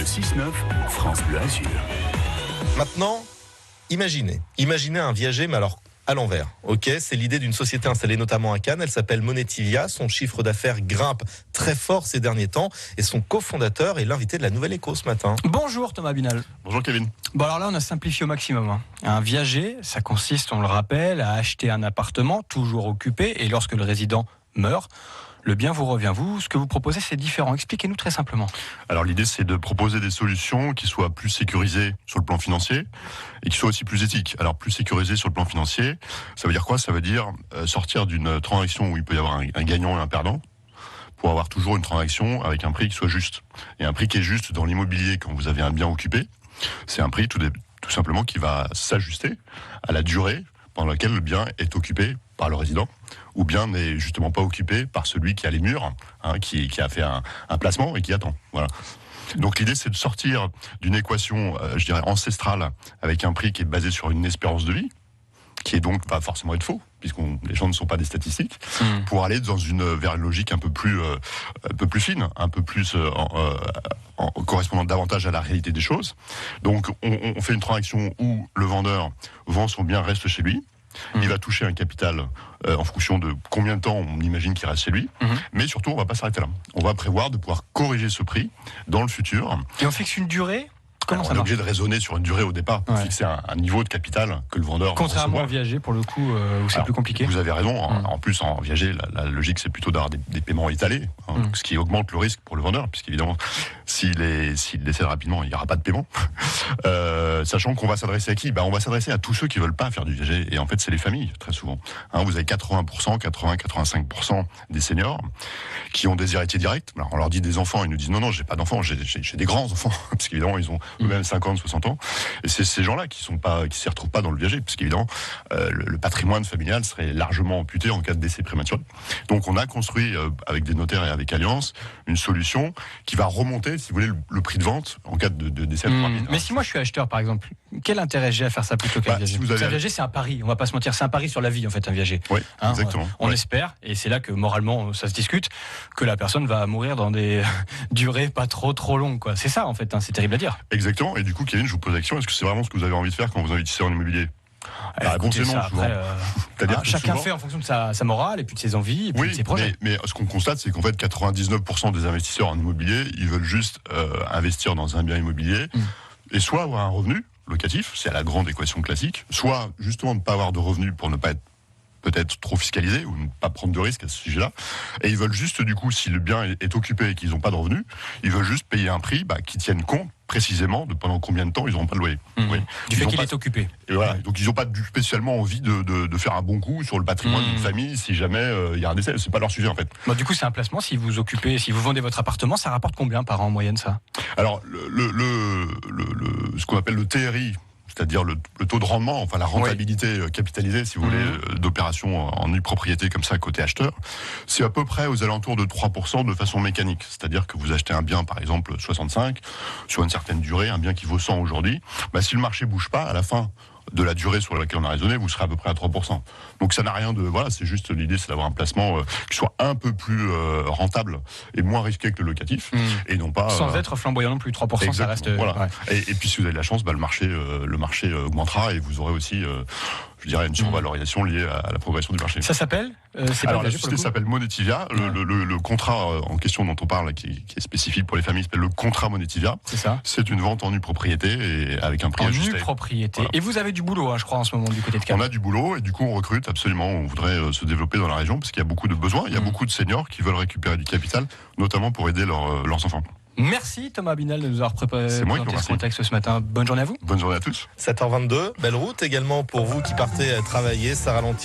6-9, France Bleu Azur. Maintenant, imaginez un viager, mais alors à l'envers. Ok, c'est l'idée d'une société installée notamment à Cannes. Elle s'appelle Monetivia. Son chiffre d'affaires grimpe très fort ces derniers temps. Et son cofondateur est l'invité de la Nouvelle Écho ce matin. Bonjour Thomas Binal. Bonjour Kevin. Bon alors là on a simplifié au maximum. Un viager, ça consiste, on le rappelle, à acheter un appartement toujours occupé et lorsque le résident meurt, le bien vous revient. Vous, ce que vous proposez, c'est différent. Expliquez-nous très simplement. Alors l'idée, c'est de proposer des solutions qui soient plus sécurisées sur le plan financier et qui soient aussi plus éthiques. Alors plus sécurisées sur le plan financier, ça veut dire quoi ? Ça veut dire sortir d'une transaction où il peut y avoir un gagnant et un perdant pour avoir toujours une transaction avec un prix qui soit juste. Et un prix qui est juste dans l'immobilier quand vous avez un bien occupé, c'est un prix tout simplement qui va s'ajuster à la durée pendant laquelle le bien est occupé par le résident, ou bien n'est justement pas occupé par celui qui a les murs, qui a fait un placement et qui attend. Voilà. Donc l'idée, c'est de sortir d'une équation, je dirais, ancestrale, avec un prix qui est basé sur une espérance de vie, qui est donc pas forcément être faux, puisque les gens ne sont pas des statistiques, pour aller vers une logique un peu plus fine, un peu plus correspondant davantage à la réalité des choses. Donc on fait une transaction où le vendeur vend son bien, reste chez lui. Il va toucher un capital en fonction de combien de temps on imagine qu'il reste chez lui. Mais surtout, on ne va pas s'arrêter là. On va prévoir de pouvoir corriger ce prix dans le futur. Et on fixe une durée ? Comment ça on est marche ? obligé de raisonner sur une durée au départ pour fixer un niveau de capital que le vendeur va Contrairement recevoir. au viager, pour le coup, où c'est plus compliqué. Vous avez raison. En plus, en viager, la logique, c'est plutôt d'avoir des paiements étalés, ce qui augmente le risque pour le vendeur, puisqu'évidemment, s'il décède rapidement, il n'y aura pas de paiement. Sachant qu'on va s'adresser à qui ? On va s'adresser à tous ceux qui ne veulent pas faire du viager. Et en fait, c'est les familles, très souvent. Vous avez 85% des seniors qui ont des héritiers directs. Alors, on leur dit des enfants, ils nous disent non, j'ai pas d'enfants, j'ai des grands enfants, parce qu'évidemment, ils ont eux-mêmes 50, 60 ans. Et c'est ces gens-là qui s'y retrouvent pas dans le viager, parce qu'évidemment, le patrimoine familial serait largement amputé en cas de décès prématuré. Donc, on a construit, avec des notaires et avec Allianz, une solution qui va remonter, si vous voulez, le prix de vente en cas de décès. Mais si moi je suis acheteur, par exemple, quel intérêt j'ai à faire ça plutôt qu'un viager ? Un viager, c'est un pari, on va pas se mentir, c'est un pari sur la vie, en fait, un viager. Oui, exactement. On espère, et c'est là que moralement ça se discute, que la personne va mourir dans des durées pas trop longues, quoi. C'est ça, en fait, c'est terrible à dire. Exactement. Et du coup, Kevin, je vous pose la question, est-ce que c'est vraiment ce que vous avez envie de faire quand vous investissez en immobilier ? La réponse est non, souvent. Après, chacun fait en fonction de sa morale et puis de ses envies et puis de ses projets. Mais ce qu'on constate, c'est qu'en fait, 99% des investisseurs en immobilier, ils veulent juste investir dans un bien immobilier et soit avoir un revenu locatif, c'est la grande équation classique, soit justement ne pas avoir de revenus pour ne pas être peut-être trop fiscalisé ou ne pas prendre de risques à ce sujet-là. Et ils veulent juste, du coup, si le bien est occupé et qu'ils n'ont pas de revenus, ils veulent juste payer un prix qui tienne compte précisément de pendant combien de temps ils n'auront pas de loyer. Du fait qu'il est occupé. Et voilà. Donc ils n'ont pas spécialement envie de faire un bon coup sur le patrimoine d'une famille si jamais il y a un décès. C'est pas leur sujet en fait. Du coup, c'est un placement. Si vous occupez, si vous vendez votre appartement, ça rapporte combien par an en moyenne, ça ? Alors ce qu'on appelle le TRI, c'est-à-dire le taux de rendement, enfin la rentabilité capitalisée, si vous voulez, d'opérations en nue propriété comme ça côté acheteur, c'est à peu près aux alentours de 3% de façon mécanique. C'est-à-dire que vous achetez un bien, par exemple, 65, sur une certaine durée, un bien qui vaut 100 aujourd'hui, si le marché bouge pas, à la fin de la durée sur laquelle on a raisonné, vous serez à peu près à 3%. Donc ça n'a rien de... Voilà, c'est juste l'idée, c'est d'avoir un placement qui soit un peu plus rentable et moins risqué que le locatif. Et non pas... Sans être flamboyant non plus, 3%, ça reste... Voilà. Et puis si vous avez de la chance, le marché augmentera et vous aurez aussi... je dirais une survalorisation liée à la progression du marché. Ça s'appelle Alors la société s'appelle Monetivia. Le contrat en question dont on parle, qui est spécifique pour les familles, s'appelle le contrat Monetivia. C'est ça. C'est une vente en nue propriété et avec un prix ajusté. En nue propriété. Voilà. Et vous avez du boulot, je crois, en ce moment, du côté de Cannes. On a du boulot et du coup on recrute absolument. On voudrait se développer dans la région parce qu'il y a beaucoup de besoins. Il y a beaucoup de seniors qui veulent récupérer du capital, notamment pour aider leurs enfants. Merci Thomas Binal de nous avoir présenté ce contexte ce matin. Bonne journée à vous. Bonne journée à tous. 7h22, belle route également pour vous qui partez travailler. Ça ralentit